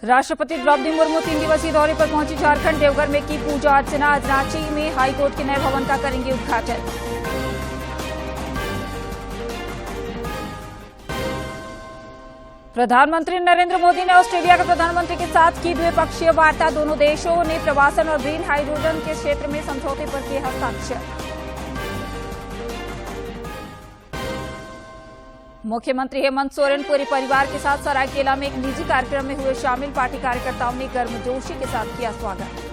राष्ट्रपति द्रौपदी मुर्मू 3 दिवसीय दौरे पर पहुंची झारखंड। देवघर में की पूजा अर्चना। आज रांची में हाईकोर्ट के नए भवन का करेंगे उद्घाटन। प्रधानमंत्री नरेंद्र मोदी ने ऑस्ट्रेलिया के प्रधानमंत्री के साथ की द्विपक्षीय वार्ता। दोनों देशों ने प्रवासन और ग्रीन हाइड्रोजन के क्षेत्र में समझौते पर किए हस्ताक्षर। मुख्यमंत्री हेमंत सोरेन पूरे परिवार के साथ सरायकेला में एक निजी कार्यक्रम में हुए शामिल। पार्टी कार्यकर्ताओं ने गर्मजोशी के साथ किया स्वागत।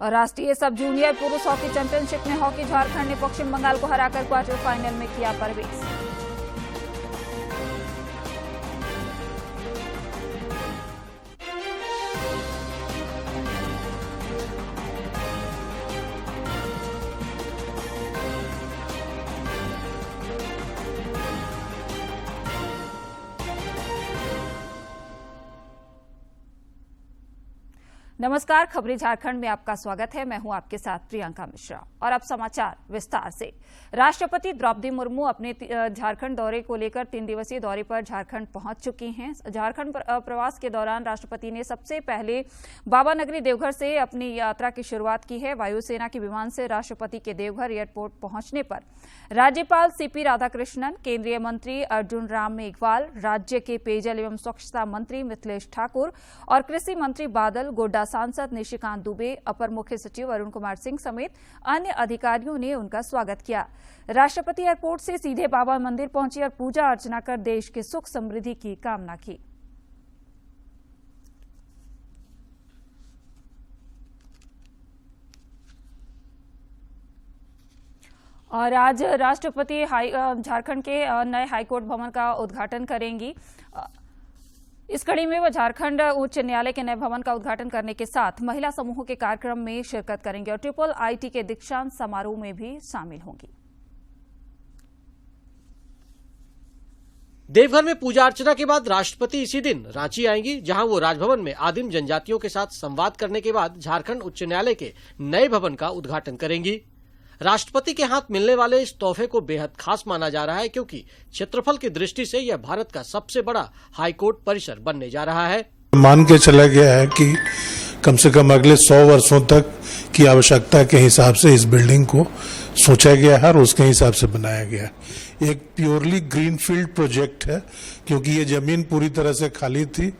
और राष्ट्रीय सब जूनियर पुरुष हॉकी चैंपियनशिप में हॉकी झारखंड ने पश्चिम बंगाल को हराकर क्वार्टर फाइनल में किया प्रवेश। नमस्कार, खबरें झारखंड में आपका स्वागत है। मैं हूं आपके साथ प्रियंका मिश्रा और अब समाचार विस्तार से। राष्ट्रपति द्रौपदी मुर्मू अपने झारखंड दौरे को लेकर 3 दिवसीय दौरे पर झारखंड पहुंच चुकी हैं। झारखंड प्रवास के दौरान राष्ट्रपति ने सबसे पहले बाबा नगरी देवघर से अपनी यात्रा की शुरुआत की है। वायुसेना के विमान से राष्ट्रपति के देवघर एयरपोर्ट पहुंचने पर राज्यपाल सीपी राधाकृष्णन, केंद्रीय मंत्री अर्जुन राम मेघवाल, राज्य के पेयजल एवं स्वच्छता मंत्री मिथिलेश ठाकुर और कृषि मंत्री बादल गोड्डा, सांसद निशिकांत दुबे, अपर मुख्य सचिव अरुण कुमार सिंह समेत अन्य अधिकारियों ने उनका स्वागत किया। राष्ट्रपति एयरपोर्ट से सीधे बाबा मंदिर पहुंचे और पूजा अर्चना कर देश के सुख समृद्धि की कामना की। और आज राष्ट्रपति झारखंड के नए हाईकोर्ट भवन का उद्घाटन करेंगी। इस कड़ी में वो झारखंड उच्च न्यायालय के नए भवन का उद्घाटन करने के साथ महिला समूह के कार्यक्रम में शिरकत करेंगे और ट्रिपल आईटी के दीक्षांत समारोह में भी शामिल होंगी। देवघर में पूजा अर्चना के बाद राष्ट्रपति इसी दिन रांची आएंगी, जहां वो राजभवन में आदिम जनजातियों के साथ संवाद करने के बाद झारखंड उच्च न्यायालय के नए भवन का उद्घाटन करेंगी। राष्ट्रपति के हाथ मिलने वाले इस तोहफे को बेहद खास माना जा रहा है, क्योंकि क्षेत्रफल की दृष्टि से यह भारत का सबसे बड़ा हाईकोर्ट परिसर बनने जा रहा है। मान के चला गया है कि कम से कम अगले 100 वर्षों तक की आवश्यकता के हिसाब से इस बिल्डिंग को सोचा गया है और उसके हिसाब से बनाया गया है। एक प्योरली ग्रीनफील्ड प्रोजेक्ट है, क्योंकि ये जमीन पूरी तरह से खाली थी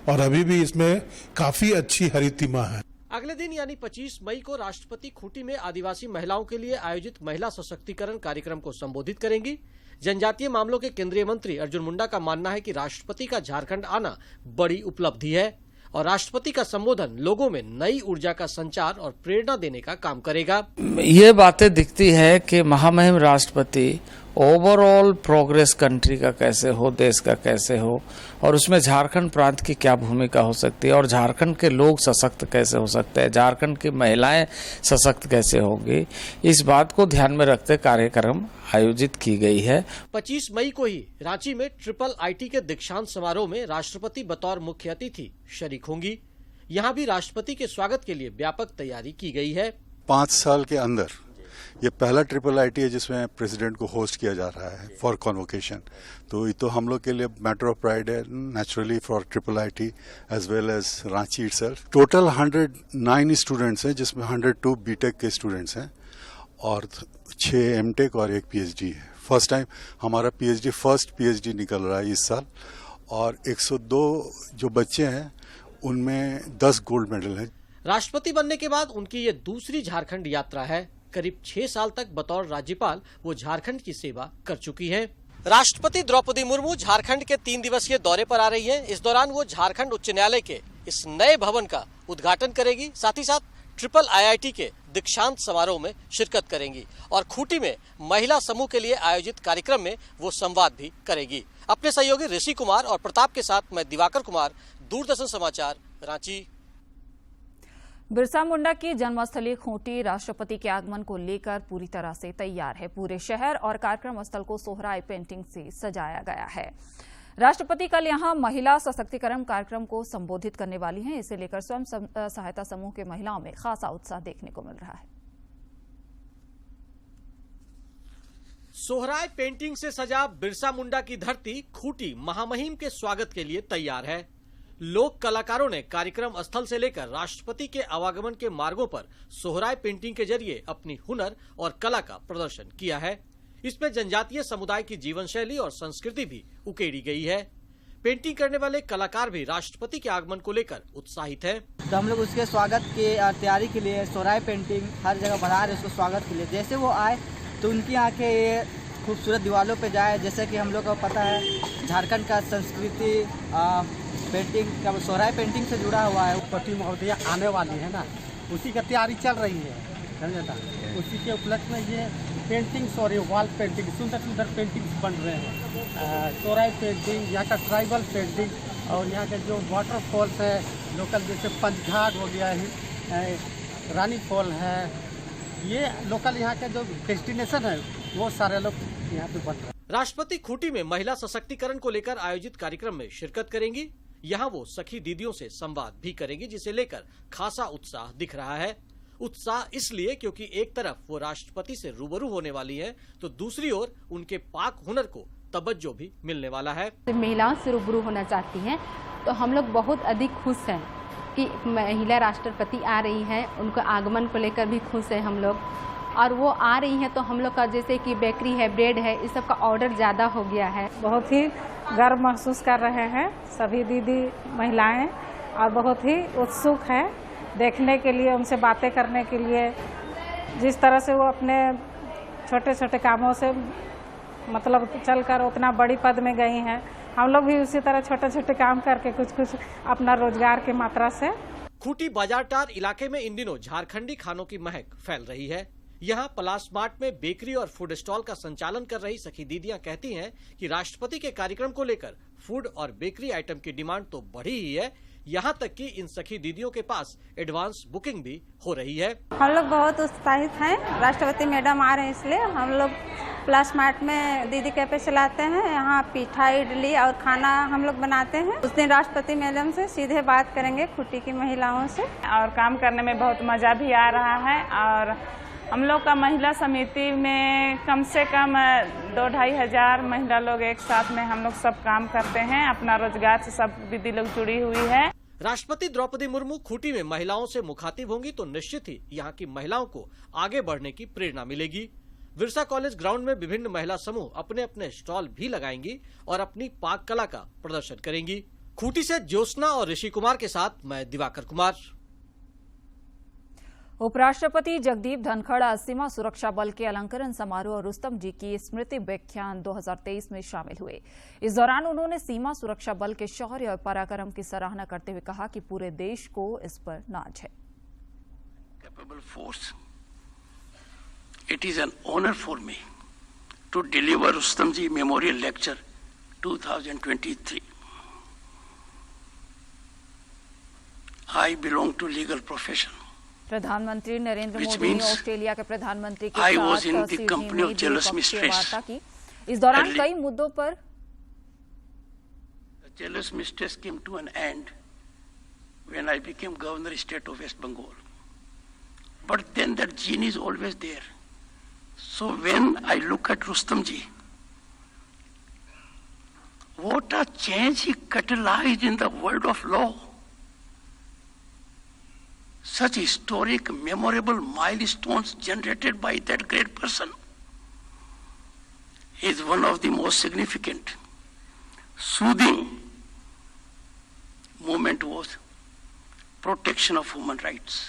और अभी भी इसमें काफी अच्छी हरितिमा है। अगले दिन यानी 25 मई को राष्ट्रपति खूंटी में आदिवासी महिलाओं के लिए आयोजित महिला सशक्तिकरण कार्यक्रम को संबोधित करेंगी। जनजातीय मामलों के केंद्रीय मंत्री अर्जुन मुंडा का मानना है कि राष्ट्रपति का झारखंड आना बड़ी उपलब्धि है और राष्ट्रपति का संबोधन लोगों में नई ऊर्जा का संचार और प्रेरणा देने का काम करेगा। ये बातें दिखती है कि महामहिम राष्ट्रपति ओवरऑल प्रोग्रेस कंट्री का कैसे हो, देश का कैसे हो, और उसमें झारखंड प्रांत की क्या भूमिका हो सकती है और झारखंड के लोग सशक्त कैसे हो सकते हैं, झारखंड की महिलाएं सशक्त कैसे होंगी, इस बात को ध्यान में रखते कार्यक्रम आयोजित की गई है। 25 मई को ही रांची में ट्रिपल आईटी के दीक्षांत समारोह में राष्ट्रपति बतौर मुख्य अतिथि शरीक होंगी। यहाँ भी राष्ट्रपति के स्वागत के लिए व्यापक तैयारी की गई है। 5 साल के अंदर ये पहला ट्रिपल आईटी है जिसमें प्रेसिडेंट को होस्ट किया जा रहा है फॉर कॉन्वोकेशन। तो ये तो हम लोग के लिए मैटर ऑफ प्राइड है, naturally for triple IT as well as Ranchi itself. Total 109 students हैं, जिसमें 102 बीटेक के स्टूडेंट्स हैं और 6 एमटेक और 1 पीएचडी है। फर्स्ट टाइम हमारा फर्स्ट पीएचडी निकल रहा है इस साल और 102 जो बच्चे हैं उनमें 10 गोल्ड मेडल हैं। राष्ट्रपति बनने के बाद उनकी ये दूसरी झारखंड यात्रा है। करीब 6 साल तक बतौर राज्यपाल वो झारखंड की सेवा कर चुकी हैं। राष्ट्रपति द्रौपदी मुर्मू झारखंड के 3 दिवसीय दौरे पर आ रही हैं। इस दौरान वो झारखंड उच्च न्यायालय के इस नए भवन का उद्घाटन करेगी, साथ ही साथ ट्रिपल आईआईटी के दीक्षांत समारोह में शिरकत करेंगी और खूंटी में महिला समूह के लिए आयोजित कार्यक्रम में वो संवाद भी करेगी। अपने सहयोगी ऋषि कुमार और प्रताप के साथ मैं दिवाकर कुमार, दूरदर्शन समाचार, रांची। बिरसा मुंडा की जन्मस्थली खूंटी राष्ट्रपति के आगमन को लेकर पूरी तरह से तैयार है। पूरे शहर और कार्यक्रम स्थल को सोहराय पेंटिंग से सजाया गया है। राष्ट्रपति कल यहां महिला सशक्तिकरण कार्यक्रम को संबोधित करने वाली हैं। इसे लेकर स्वयं सहायता समूह के महिलाओं में खासा उत्साह देखने को मिल रहा है। सोहराय पेंटिंग से सजा बिरसा मुंडा की धरती खूंटी महामहिम के स्वागत के लिए तैयार है। लोक कलाकारों ने कार्यक्रम स्थल से लेकर राष्ट्रपति के आवागमन के मार्गों पर सोहराय पेंटिंग के जरिए अपनी हुनर और कला का प्रदर्शन किया है। इसमें जनजातीय समुदाय की जीवन शैली और संस्कृति भी उकेरी गई है। पेंटिंग करने वाले कलाकार भी राष्ट्रपति के आगमन को लेकर उत्साहित हैं। तो हम लोग उसके स्वागत की तैयारी के लिए सोहराय पेंटिंग हर जगह बना रहे, उसको स्वागत के लिए। जैसे वो आए तो उनकी आंखें ये खूबसूरत दीवारों पे जाए। जैसे कि हम लोग को पता है झारखंड का संस्कृति पेंटिंग का सोहराय पेंटिंग से जुड़ा हुआ है। पति महोदय आने वाली है ना, उसी का तैयारी चल रही है, समझे ना। उसी के उपलक्ष्य में ये पेंटिंग्स और ये वॉल पेंटिंग सुंदर सुंदर पेंटिंग्स बन रहे हैं। सोहराय पेंटिंग, यहाँ का ट्राइबल पेंटिंग और यहाँ के जो वाटरफॉल्स है लोकल, जैसे पंचघाट हो गया है, रानी फॉल है, ये लोकल यहाँ के जो डेस्टिनेशन है वो सारे लोग यहाँ पे बन रहे हैं। राष्ट्रपति खूंटी में महिला सशक्तिकरण को लेकर आयोजित कार्यक्रम में शिरकत करेंगी। यहाँ वो सखी दीदियों से संवाद भी करेंगी, जिसे लेकर खासा उत्साह दिख रहा है। उत्साह इसलिए क्योंकि एक तरफ वो राष्ट्रपति से रूबरू होने वाली है, तो दूसरी ओर उनके पाक हुनर को तवज्जो भी मिलने वाला है। महिलाओं से रूबरू होना चाहती हैं, तो हम लोग बहुत अधिक खुश हैं कि महिला राष्ट्रपति आ रही हैं। उनके आगमन को लेकर भी खुश हैं हम लोग। और वो आ रही हैं तो हम लोग का जैसे कि बेकरी है, ब्रेड है, इस सब का ऑर्डर ज़्यादा हो गया है। बहुत ही गर्व महसूस कर रहे हैं सभी दीदी महिलाएं, और बहुत ही उत्सुक है देखने के लिए, उनसे बातें करने के लिए। जिस तरह से वो अपने छोटे छोटे कामों से मतलब चलकर उतना बड़ी पद में गई हैं, हम लोग भी उसी तरह छोटे छोटे काम करके कुछ अपना रोजगार की मात्रा से। खूंटी बाजारटार इलाके में इन दिनों झारखंडी खानों की महक फैल रही है। यहाँ पलास मार्ट में बेकरी और फूड स्टॉल का संचालन कर रही सखी दीदियां कहती हैं कि राष्ट्रपति के कार्यक्रम को लेकर फूड और बेकरी आइटम की डिमांड तो बढ़ी ही है, यहाँ तक कि इन सखी दीदियों के पास एडवांस बुकिंग भी हो रही है। हम लोग बहुत उत्साहित हैं, राष्ट्रपति मैडम आ रहे हैं इसलिए। हम लोग प्लस मार्ट में दीदी कैफे चलाते हैं, यहाँ पीठा इडली और खाना हम लोग बनाते हैं। उस दिन राष्ट्रपति मैडम से सीधे बात करेंगे खूंटी की महिलाओं से, और काम करने में बहुत मजा भी आ रहा है। और हम लोग का महिला समिति में कम से कम 2-2.5 हजार महिला लोग एक साथ में हम लोग सब काम करते हैं। अपना रोजगार से सब दीदी लोग जुड़ी हुई है। राष्ट्रपति द्रौपदी मुर्मू खूंटी में महिलाओं से मुखातिब होंगी तो निश्चित ही यहाँ की महिलाओं को आगे बढ़ने की प्रेरणा मिलेगी। विरसा कॉलेज ग्राउंड में विभिन्न महिला समूह अपने अपने स्टॉल भी लगाएंगी और अपनी पाक कला का प्रदर्शन करेंगी। खूंटी से ज्योत्सना और ऋषि कुमार के साथ मैं दिवाकर कुमार। उपराष्ट्रपति जगदीप धनखड़ सीमा सुरक्षा बल के अलंकरण समारोह और रुस्तम जी की स्मृति व्याख्यान 2023 में शामिल हुए। इस दौरान उन्होंने सीमा सुरक्षा बल के शौर्य और पराक्रम की सराहना करते हुए कहा कि पूरे देश को इस पर नाज है। Capable force. It is an honor for me to deliver Rustam Ji Memorial Lecture 2023. I belong to legal profession. प्रधानमंत्री नरेंद्र मोदी ने ऑस्ट्रेलिया के प्रधानमंत्री के I was साथ in the Sydney company of में jealous द्विपक्षीय mistress. वार्ता की। इस दौरान कई मुद्दों पर The jealous mistress came to an end when I became Governor State of West Bengal. But then that gene is always there. So when I look at Rustam Ji, what a change he catalyzed in the world of law. Such historic, memorable milestones generated by that great person is one of the most significant. Soothing movement was protection of human rights.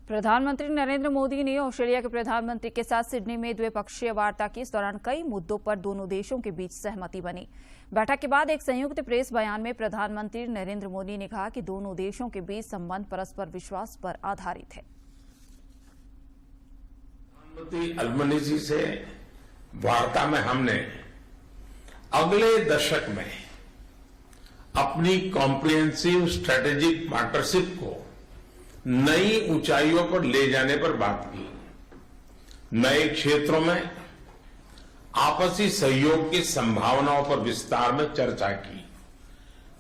प्रधानमंत्री नरेंद्र मोदी ने Australia के प्रधानमंत्री के साथ Sydney में द्विपक्षीय वार्ता की। इस दौरान कई मुद्दों पर दोनों देशों के बीच सहमति बनी। बैठक के बाद एक संयुक्त प्रेस बयान में प्रधानमंत्री नरेंद्र मोदी ने कहा कि दोनों देशों के बीच संबंध परस्पर विश्वास पर आधारित है। प्रधानमंत्री अल्बनीजी से वार्ता में हमने अगले दशक में अपनी कॉम्प्रिहेंसिव स्ट्रेटेजिक पार्टनरशिप को नई ऊंचाइयों पर ले जाने पर बात की। नए क्षेत्रों में आपसी सहयोग की संभावनाओं पर विस्तार में चर्चा की।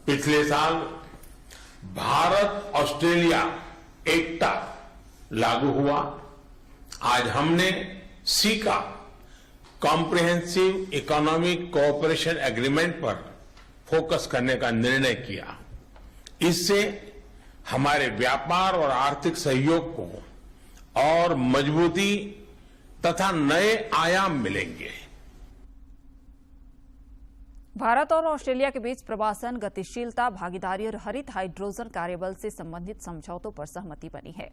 पिछले साल भारत ऑस्ट्रेलिया एकता लागू हुआ। आज हमने caeca comprehensive economic cooperation agreement पर फोकस करने का निर्णय किया। इससे हमारे व्यापार और आर्थिक सहयोग को और मजबूती तथा नए आयाम मिलेंगे। भारत और ऑस्ट्रेलिया के बीच प्रवासन, गतिशीलता, भागीदारी और हरित हाइड्रोजन कार्यबल से संबंधित समझौतों पर सहमति बनी है।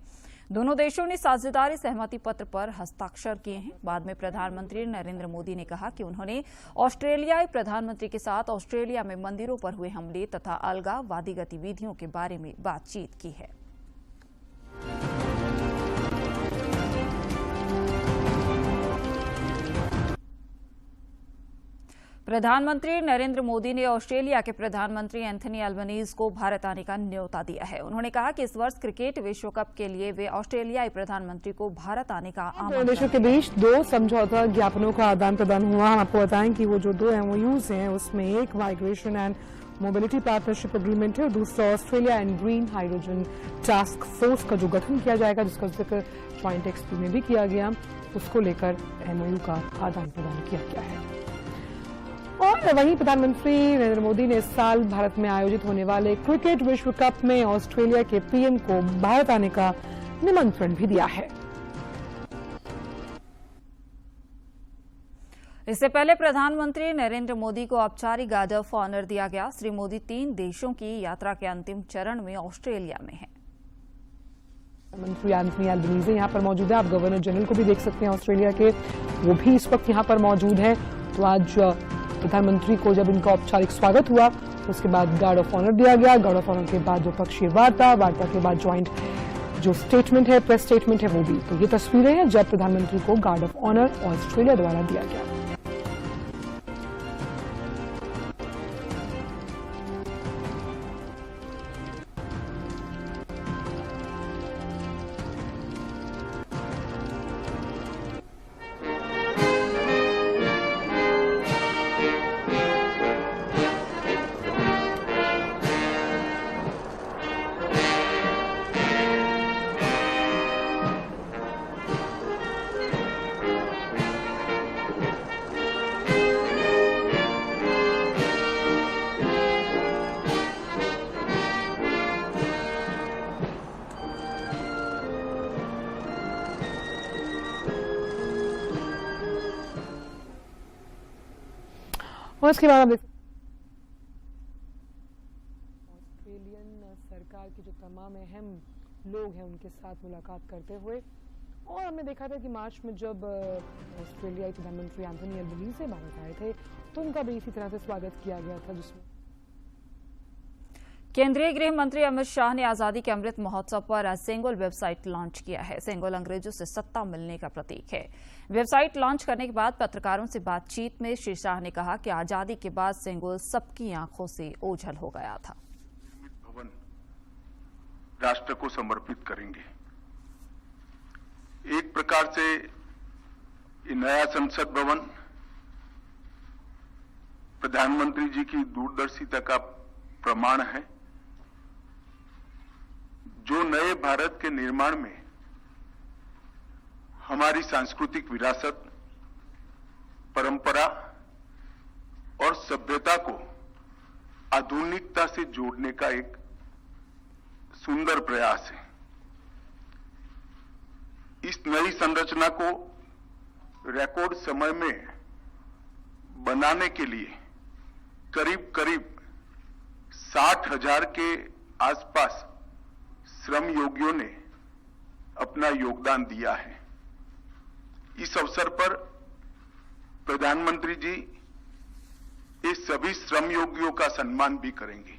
दोनों देशों ने साझेदारी सहमति पत्र पर हस्ताक्षर किए हैं। बाद में प्रधानमंत्री नरेंद्र मोदी ने कहा कि उन्होंने ऑस्ट्रेलियाई प्रधानमंत्री के साथ ऑस्ट्रेलिया में मंदिरों पर हुए हमले तथा अलगाववादी गतिविधियों के बारे में बातचीत की है। प्रधानमंत्री नरेंद्र मोदी ने ऑस्ट्रेलिया के प्रधानमंत्री एंथनी अल्बनीज को भारत आने का न्योता दिया है। उन्होंने कहा कि इस वर्ष क्रिकेट विश्व कप के लिए वे ऑस्ट्रेलियाई प्रधानमंत्री को भारत आने का दोनों देशों के बीच 2 समझौता ज्ञापनों का आदान प्रदान हुआ। हम आपको बताएं कि वो जो 2 MOUs हैं उसमें एक migration and mobility partnership agreement है और दूसरा Australia and green hydrogen task force का जो गठन किया जाएगा, जिसका जिक्र ज्वाइंट एक्सपी में भी किया गया, उसको लेकर MOU का आदान प्रदान किया गया है। और वहीं प्रधानमंत्री नरेंद्र मोदी ने इस साल भारत में आयोजित होने वाले क्रिकेट विश्व कप में ऑस्ट्रेलिया के PM को भारत आने का निमंत्रण भी दिया है। इससे पहले प्रधानमंत्री नरेंद्र मोदी को औपचारिक गार्ड ऑफ ऑनर दिया गया। श्री मोदी 3 देशों की यात्रा के अंतिम चरण में ऑस्ट्रेलिया में हैं। मंत्री एंथनी अल्बनीज़ यहाँ पर मौजूद है। आप गवर्नर जनरल को भी देख सकते हैं ऑस्ट्रेलिया के, वो भी इस वक्त यहाँ पर मौजूद है। तो आज प्रधानमंत्री को जब इनका औपचारिक स्वागत हुआ, उसके बाद गार्ड ऑफ ऑनर दिया गया। गार्ड ऑफ ऑनर के बाद द्विपक्षीय वार्ता के बाद ज्वाइंट जो स्टेटमेंट है, प्रेस स्टेटमेंट है, वो भी। तो ये तस्वीरें हैं जब प्रधानमंत्री को गार्ड ऑफ ऑनर ऑस्ट्रेलिया द्वारा दिया गया। और इसके बाद ऑस्ट्रेलियन सरकार के जो तमाम अहम लोग हैं उनके साथ मुलाकात करते हुए, और हमने देखा था कि मार्च में जब ऑस्ट्रेलियाई प्रधानमंत्री एंथनी अल्बनीज़ से भारत आए थे तो उनका भी इसी तरह से स्वागत किया गया था। जिसमें केंद्रीय गृह मंत्री अमित शाह ने आजादी के अमृत महोत्सव पर आज सेंगोल वेबसाइट लॉन्च किया है। सेंगोल अंग्रेजों से सत्ता मिलने का प्रतीक है। वेबसाइट लॉन्च करने के बाद पत्रकारों से बातचीत में श्री शाह ने कहा कि आजादी के बाद सेंगोल सबकी आंखों से ओझल हो गया था। भवन राष्ट्र को समर्पित करेंगे। एक प्रकार से ये नया संसद भवन प्रधानमंत्री जी की दूरदर्शिता का प्रमाण है, जो नए भारत के निर्माण में हमारी सांस्कृतिक विरासत, परंपरा और सभ्यता को आधुनिकता से जोड़ने का एक सुंदर प्रयास है। इस नई संरचना को रिकॉर्ड समय में बनाने के लिए करीब 60,000 के आसपास श्रम योगियों ने अपना योगदान दिया है। इस अवसर पर प्रधानमंत्री जी इस सभी श्रम योगियों का सम्मान भी करेंगे।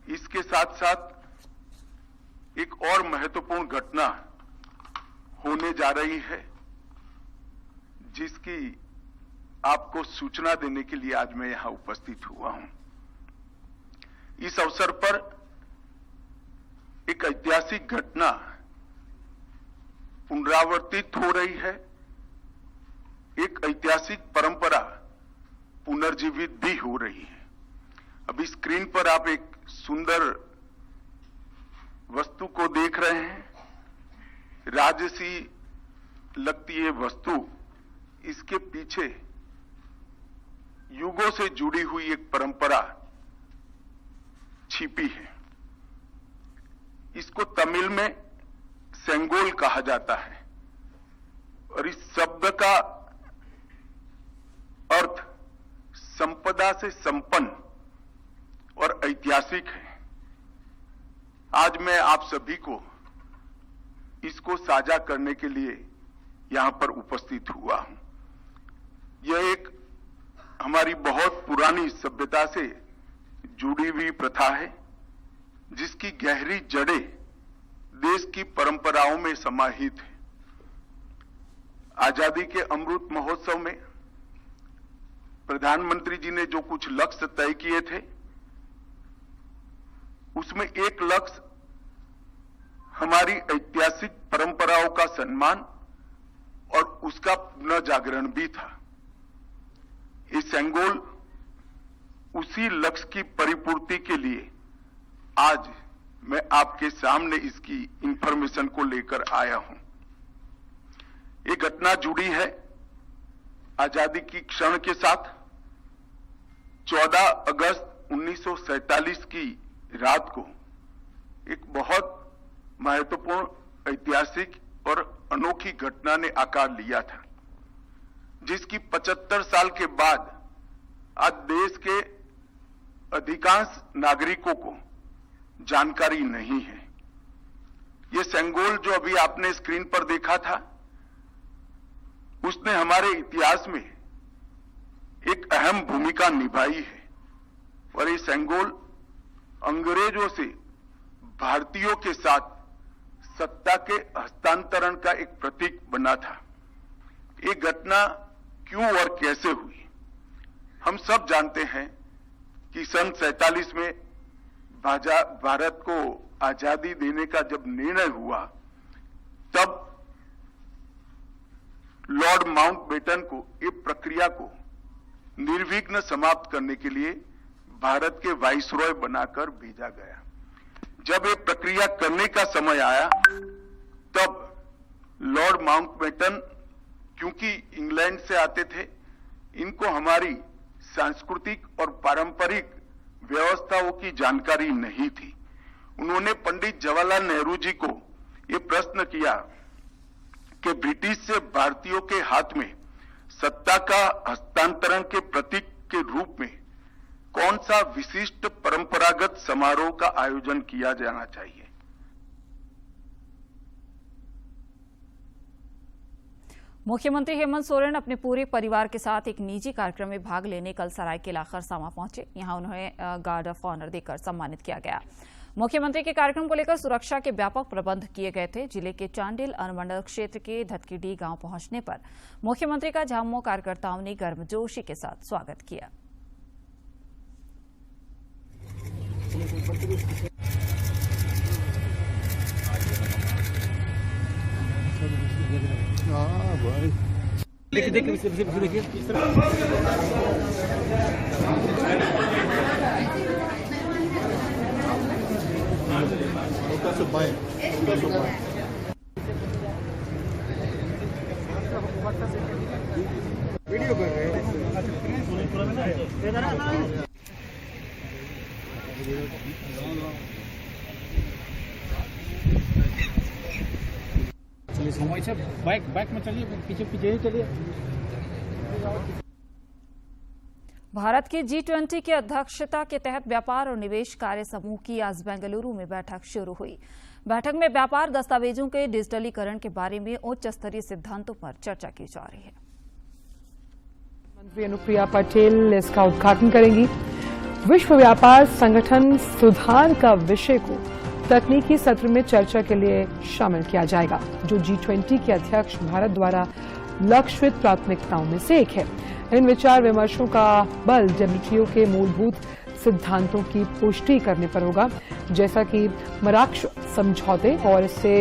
इसके साथ साथ एक और महत्वपूर्ण घटना होने जा रही है, जिसकी आपको सूचना देने के लिए आज मैं यहां उपस्थित हुआ हूं। इस अवसर पर एक ऐतिहासिक घटना पुनरावर्तित हो रही है। एक ऐतिहासिक परंपरा पुनर्जीवित भी हो रही है। अभी स्क्रीन पर आप एक सुंदर वस्तु को देख रहे हैं, राजसी लगती है वस्तु, इसके पीछे युगों से जुड़ी हुई एक परंपरा छिपी है। इसको तमिल में सेंगोल कहा जाता है और इस शब्द का अर्थ संपदा से संपन्न और ऐतिहासिक है। आज मैं आप सभी को इसको साझा करने के लिए यहां पर उपस्थित हुआ हूं। यह एक हमारी बहुत पुरानी सभ्यता से जुड़ी हुई प्रथा है, जिसकी गहरी जड़ें देश की परंपराओं में समाहित है। आजादी के अमृत महोत्सव में प्रधानमंत्री जी ने जो कुछ लक्ष्य तय किए थे, उसमें एक लक्ष्य हमारी ऐतिहासिक परंपराओं का सम्मान और उसका पुनः जागरण भी था। ये सेंगोल उसी लक्ष्य की परिपूर्ति के लिए आज मैं आपके सामने इसकी इंफॉर्मेशन को लेकर आया हूं। ये घटना जुड़ी है आजादी की क्षण के साथ। 14 अगस्त 1947 की रात को एक बहुत महत्वपूर्ण ऐतिहासिक और अनोखी घटना ने आकार लिया था, जिसकी 75 साल के बाद आज देश के अधिकांश नागरिकों को जानकारी नहीं है। ये सेंगोल जो अभी आपने स्क्रीन पर देखा था, उसने हमारे इतिहास में एक अहम भूमिका निभाई है और ये सेंगोल अंग्रेजों से भारतीयों के साथ सत्ता के हस्तांतरण का एक प्रतीक बना था। ये घटना क्यों और कैसे हुई, हम सब जानते हैं कि सन 47 में भारत को आजादी देने का जब निर्णय हुआ, तब लॉर्ड माउंटबेटन को ये प्रक्रिया को निर्विघ्न समाप्त करने के लिए भारत के वाइसरॉय बनाकर भेजा गया। जब ये प्रक्रिया करने का समय आया, तब लॉर्ड माउंटबेटन, क्योंकि इंग्लैंड से आते थे, इनको हमारी सांस्कृतिक और पारंपरिक व्यवस्थाओं की जानकारी नहीं थी। उन्होंने पंडित जवाहरलाल नेहरू जी को ये प्रश्न किया कि ब्रिटिश से भारतीयों के हाथ में सत्ता का हस्तांतरण के प्रतीक के रूप में कौन सा विशिष्ट परंपरागत समारोह का आयोजन किया जाना चाहिए। मुख्यमंत्री हेमंत सोरेन अपने पूरे परिवार के साथ एक निजी कार्यक्रम में भाग लेने कल सरायकेला खरसावां पहुंचे। यहां उन्हें गार्ड ऑफ ऑनर देकर सम्मानित किया गया। मुख्यमंत्री के कार्यक्रम को लेकर सुरक्षा के व्यापक प्रबंध किए गए थे। जिले के चांडिल अनुमंडल क्षेत्र के धतकीडी गांव पहुंचने पर मुख्यमंत्री का झामुमो कार्यकर्ताओं ने गर्मजोशी के साथ स्वागत किया। वीडियो कर रहे हैं। चलिए समय से बैक में चलिए, पीछे पीछे ही चलिए। भारत की G20 की अध्यक्षता के तहत व्यापार और निवेश कार्य समूह की आज बेंगलुरु में बैठक शुरू हुई। बैठक में व्यापार दस्तावेजों के डिजिटलीकरण के बारे में उच्च स्तरीय सिद्धांतों पर चर्चा की जा रही है। मंत्री अनुप्रिया पटेल इसका उद्घाटन करेंगी। विश्व व्यापार संगठन सुधार का विषय को तकनीकी सत्र में चर्चा के लिए शामिल किया जाएगा, जो G20 के अध्यक्ष भारत द्वारा लक्षित प्राथमिकताओं में से एक है। इन विचार विमर्शों का बल WTO के मूलभूत सिद्धांतों की पुष्टि करने पर होगा, जैसा कि मराकश समझौते और इससे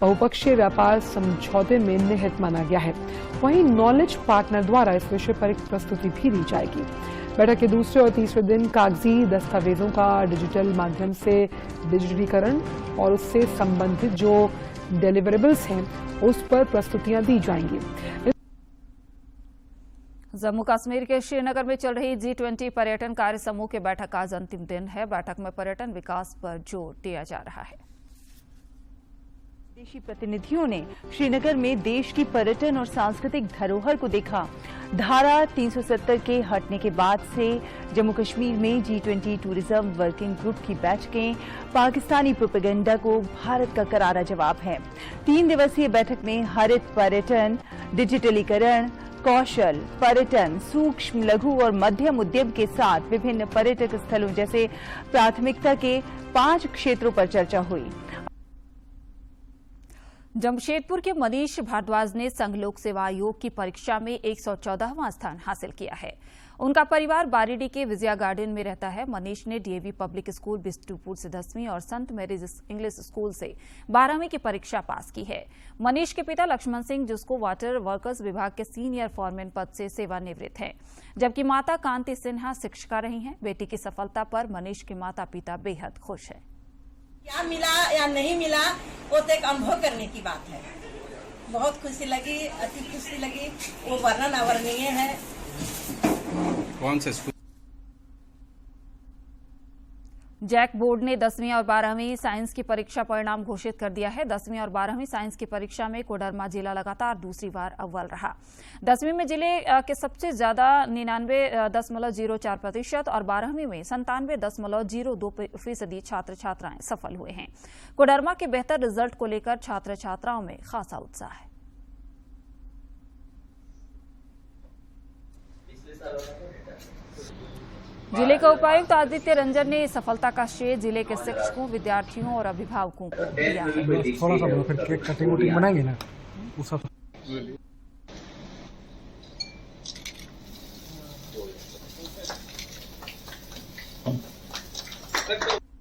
बहुपक्षीय व्यापार समझौते में निहित माना गया है। वहीं नॉलेज पार्टनर द्वारा इस विषय पर एक प्रस्तुति भी दी जाएगी। बैठक के दूसरे और तीसरे दिन कागजी दस्तावेजों का डिजिटल माध्यम से डिजिटलीकरण और उससे संबंधित जो डिलीवरेबल्स हैं उस पर प्रस्तुतियां दी जाएंगी। जम्मू कश्मीर के श्रीनगर में चल रही G20 पर्यटन कार्य समूह की बैठक आज अंतिम दिन है। बैठक में पर्यटन विकास पर जोर दिया जा रहा है। विदेशी प्रतिनिधियों ने श्रीनगर में देश की पर्यटन और सांस्कृतिक धरोहर को देखा। धारा 370 के हटने के बाद से जम्मू कश्मीर में G20 टूरिज्म वर्किंग ग्रुप की बैठकें पाकिस्तानी प्रोपेगेंडा को भारत का करारा जवाब है। 3 दिवसीय बैठक में हरित पर्यटन, डिजिटलीकरण, कौशल पर्यटन, सूक्ष्म लघु और मध्यम उद्यम के साथ विभिन्न पर्यटक स्थलों जैसे प्राथमिकता के 5 क्षेत्रों पर चर्चा हुई। जमशेदपुर के मनीष भारद्वाज ने संघ लोक सेवा आयोग की परीक्षा में 114वां स्थान हासिल किया है। उनका परिवार बारीडी के विजया गार्डन में रहता है। मनीष ने डीएवी पब्लिक स्कूल बिष्टुपुर से 10वीं और संत मैरीज इंग्लिश स्कूल से 12वीं की परीक्षा पास की है। मनीष के पिता लक्ष्मण सिंह जिसको वाटर वर्कर्स विभाग के सीनियर फॉरमैन पद से सेवानिवृत्त हैं, जबकि माता कांति सिन्हा शिक्षिका रही हैं। बेटी की सफलता पर मनीष के माता पिता बेहद खुश हैं। क्या मिला या नहीं मिला वो तो एक अनुभव करने की बात है। बहुत खुशी लगी, अति खुशी लगी, वो वर्णन अवर्णनीय है। कौन से स्कूल? जैक बोर्ड ने 10वीं और 12वीं साइंस की परीक्षा परिणाम घोषित कर दिया है। 10वीं और 12वीं साइंस की परीक्षा में कोडरमा जिला लगातार दूसरी बार अव्वल रहा। 10वीं में जिले के सबसे ज्यादा 99.04% और 12वीं में 97.02% छात्र छात्राएं सफल हुए हैं। कोडरमा के बेहतर रिजल्ट को लेकर छात्र छात्राओं में खासा उत्साह है। जिले के उपायुक्त आदित्य रंजन ने सफलता का श्रेय जिले के शिक्षकों, विद्यार्थियों और अभिभावकों को दिया है। थोड़ा सा फिर केक कटिंग वुटिंग बनाएंगे ना वो सब।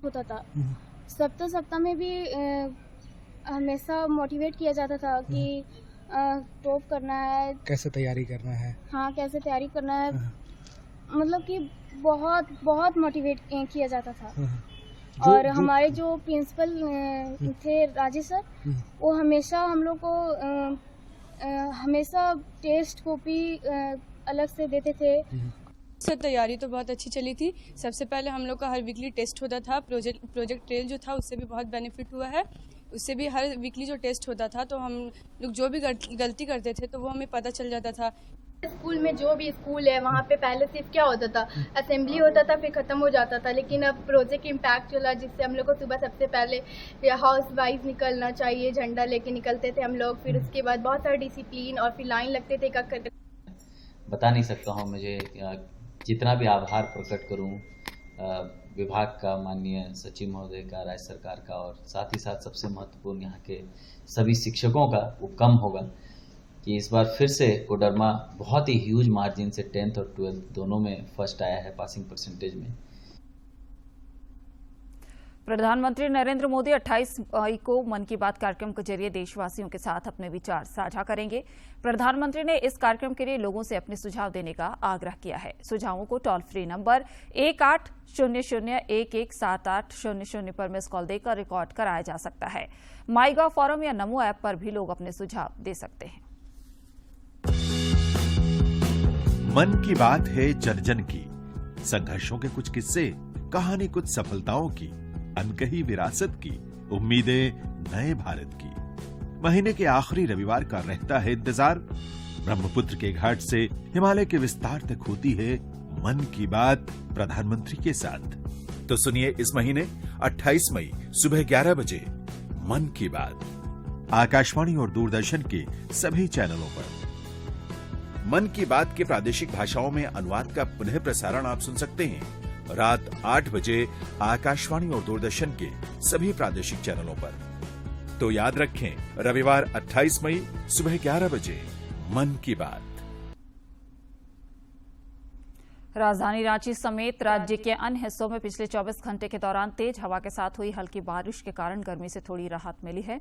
होता था सप्ताह में भी हमेशा मोटिवेट किया जाता था कि टॉप करना है, कैसे तैयारी करना है। हाँ, कैसे तैयारी करना है, मतलब कि बहुत मोटिवेट किया जाता था। और हमारे जो प्रिंसिपल थे राजेश सर, वो हमेशा हम लोग को हमेशा टेस्ट कॉपी अलग से देते थे। सर तैयारी तो बहुत अच्छी चली थी। सबसे पहले हम लोग का हर वीकली टेस्ट होता था। प्रोजेक्ट ट्रेल जो था उससे भी बहुत बेनिफिट हुआ है। उससे भी हर वीकली जो टेस्ट होता था तो हम लोग जो भी गलती करते थे तो वो हमें पता चल जाता था। स्कूल में जो भी स्कूल है वहाँ पे पहले सिर्फ क्या होता था, असेंबली होता था, फिर खत्म हो जाता था। लेकिन अब प्रोजेक्ट इम्पैक्ट चला, जिससे हम लोग को सुबह सबसे पहले हाउस वाइज निकलना चाहिए, झंडा लेके निकलते थे हम लोग। फिर उसके बाद बहुत सारा डिसिप्लिन और फिर लाइन लगते थे। बता नहीं सकता हूँ, मुझे जितना भी आभार प्रकट करूँ विभाग का, माननीय सचिव महोदय का, राज्य सरकार का, और साथ ही साथ सबसे महत्वपूर्ण यहाँ के सभी शिक्षकों का, वो कम होगा कि इस बार फिर से कोडरमा बहुत ही ह्यूज मार्जिन से 10th और 12th दोनों में फर्स्ट आया है पासिंग परसेंटेज में। प्रधानमंत्री नरेंद्र मोदी 28 मई को मन की बात कार्यक्रम के जरिए देशवासियों के साथ अपने विचार साझा करेंगे। प्रधानमंत्री ने इस कार्यक्रम के लिए लोगों से अपने सुझाव देने का आग्रह किया है। सुझावों को टोल फ्री नंबर 1800117800 पर मिस कॉल देकर रिकॉर्ड कराया जा सकता है। माईगॉव फोरम या नमो ऐप पर भी लोग अपने सुझाव दे सकते हैं। मन की बात है जन जन की, संघर्षों के कुछ किस्से, कहानी कुछ सफलताओं की, अनकही विरासत की, उम्मीदें नए भारत की। महीने के आखिरी रविवार का रहता है इंतजार। ब्रह्मपुत्र के घाट से हिमालय के विस्तार तक होती है मन की बात प्रधानमंत्री के साथ। तो सुनिए इस महीने 28 मई सुबह 11 बजे मन की बात आकाशवाणी और दूरदर्शन के सभी चैनलों पर। मन की बात के प्रादेशिक भाषाओं में अनुवाद का पुनः प्रसारण आप सुन सकते हैं रात 8 बजे आकाशवाणी और दूरदर्शन के सभी प्रादेशिक चैनलों पर। तो याद रखें, रविवार 28 मई सुबह 11 बजे मन की बात। राजधानी रांची समेत राज्य के अन्य हिस्सों में पिछले 24 घंटे के दौरान तेज हवा के साथ हुई हल्की बारिश के कारण गर्मी से थोड़ी राहत मिली है।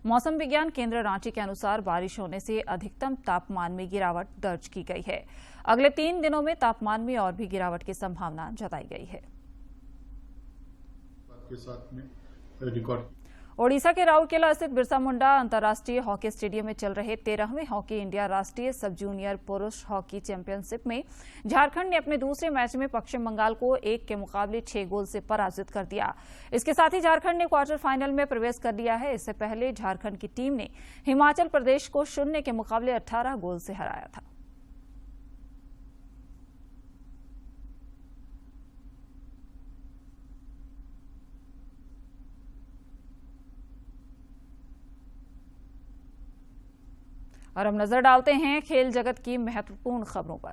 मौसम विज्ञान केंद्र रांची के अनुसार बारिश होने से अधिकतम तापमान में गिरावट दर्ज की गई है। अगले 3 दिनों में तापमान में और भी गिरावट की संभावना जताई गई है। ओडिशा के राउरकेला स्थित बिरसा मुंडा अंतर्राष्ट्रीय हॉकी स्टेडियम में चल रहे 13वें हॉकी इंडिया राष्ट्रीय सब जूनियर पुरुष हॉकी चैंपियनशिप में झारखंड ने अपने दूसरे मैच में पश्चिम बंगाल को 1 के मुकाबले 6 गोल से पराजित कर दिया। इसके साथ ही झारखंड ने क्वार्टर फाइनल में प्रवेश कर लिया है। इससे पहले झारखंड की टीम ने हिमाचल प्रदेश को 0 के मुकाबले 18 गोल से हराया था। और हम नजर डालते हैं खेल जगत की महत्वपूर्ण खबरों पर।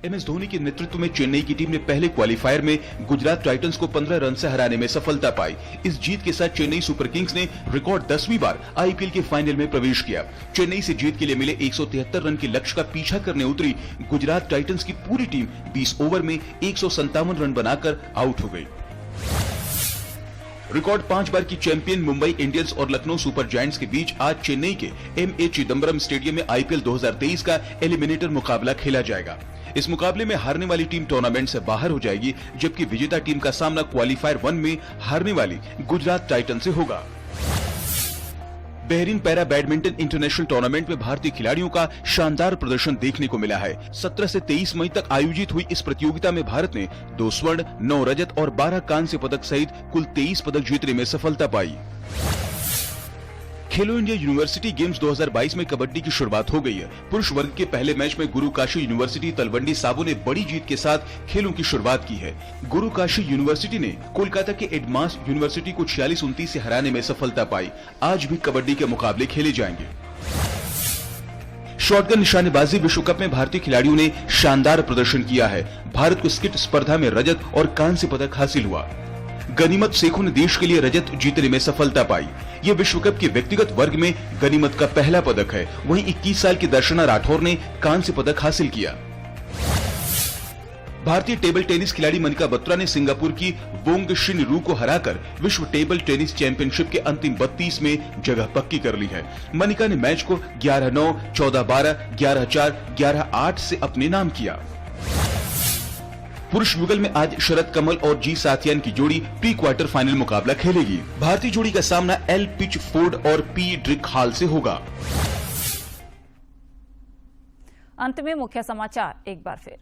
MS धोनी के नेतृत्व में चेन्नई की टीम ने पहले क्वालीफायर में गुजरात टाइटंस को 15 रन से हराने में सफलता पाई। इस जीत के साथ चेन्नई सुपर किंग्स ने रिकॉर्ड 10वीं बार IPL के फाइनल में प्रवेश किया। चेन्नई से जीत के लिए मिले 173 रन के लक्ष्य का पीछा करने उतरी गुजरात टाइटंस की पूरी टीम 20 ओवर में 157 रन बनाकर आउट हो गई। रिकॉर्ड 5 बार की चैंपियन मुंबई इंडियंस और लखनऊ सुपर जायंट्स के बीच आज चेन्नई के MA चिदम्बरम स्टेडियम में IPL 2023 का एलिमिनेटर मुकाबला खेला जाएगा। इस मुकाबले में हारने वाली टीम टूर्नामेंट से बाहर हो जाएगी, जबकि विजेता टीम का सामना क्वालीफायर 1 में हारने वाली गुजरात टाइटन से होगा। Bahrain para badminton international tournament में भारतीय खिलाड़ियों का शानदार प्रदर्शन देखने को मिला है। 17 से 23 मई तक आयोजित हुई इस प्रतियोगिता में भारत ने 2 स्वर्ण, 9 रजत और 12 कांस्य पदक सहित कुल 23 पदक जीतने में सफलता पाई। खेलो इंडिया यूनिवर्सिटी गेम्स 2022 में कबड्डी की शुरुआत हो गई है। पुरुष वर्ग के पहले मैच में गुरु काशी यूनिवर्सिटी तलवंडी साबो ने बड़ी जीत के साथ खेलों की शुरुआत की है। गुरु काशी यूनिवर्सिटी ने कोलकाता के एडमास यूनिवर्सिटी को 46-29 से हराने में सफलता पाई। आज भी कबड्डी के मुकाबले खेले जाएंगे। शॉटगन निशानेबाजी विश्व कप में भारतीय खिलाड़ियों ने शानदार प्रदर्शन किया है। भारत को स्किट स्पर्धा में रजत और कांस्य पदक हासिल हुआ। गनीमत सेखों ने देश के लिए रजत जीतने में सफलता पाई। ये विश्व कप के व्यक्तिगत वर्ग में गनीमत का पहला पदक है। वहीं 21 साल की दर्शना राठौर ने कांस्य पदक हासिल किया। भारतीय टेबल टेनिस खिलाड़ी मनिका बत्रा ने सिंगापुर की वोंग शिन रू को हराकर विश्व टेबल टेनिस चैंपियनशिप के अंतिम 32 में जगह पक्की कर ली है। मनिका ने मैच को 11-9, 14-12, 11-4, 11-8 से अपने नाम किया। पुरुष युगल में आज शरद कमल और जी साथियान की जोड़ी प्री क्वार्टर फाइनल मुकाबला खेलेगी। भारतीय जोड़ी का सामना एल पिच फोर्ड और पी ड्रिक हॉल से होगा। अंत में मुख्य समाचार एक बार फिर।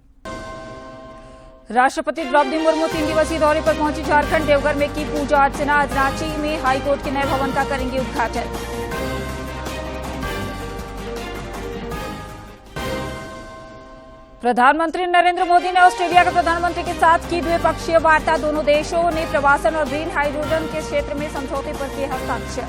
राष्ट्रपति द्रौपदी मुर्मू 3 दिवसीय दौरे पर पहुंची झारखंड। देवघर में की पूजा अर्चना। आज रांची में हाईकोर्ट के नए भवन का करेंगे उद्घाटन। प्रधानमंत्री नरेंद्र मोदी ने ऑस्ट्रेलिया के प्रधानमंत्री के साथ की द्विपक्षीय वार्ता। दोनों देशों ने प्रवासन और ग्रीन हाइड्रोजन के क्षेत्र में समझौते पर किए हस्ताक्षर।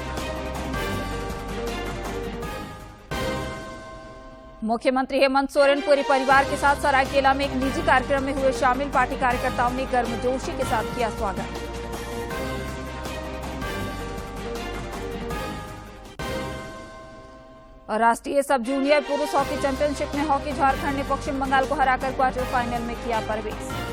मुख्यमंत्री हेमंत सोरेन पूरे परिवार के साथ सरायकेला में एक निजी कार्यक्रम में हुए शामिल। पार्टी कार्यकर्ताओं ने गर्मजोशी के साथ किया स्वागत। और राष्ट्रीय सब जूनियर पुरुष हॉकी चैंपियनशिप में हॉकी झारखंड ने पश्चिम बंगाल को हराकर क्वार्टर फाइनल में किया प्रवेश।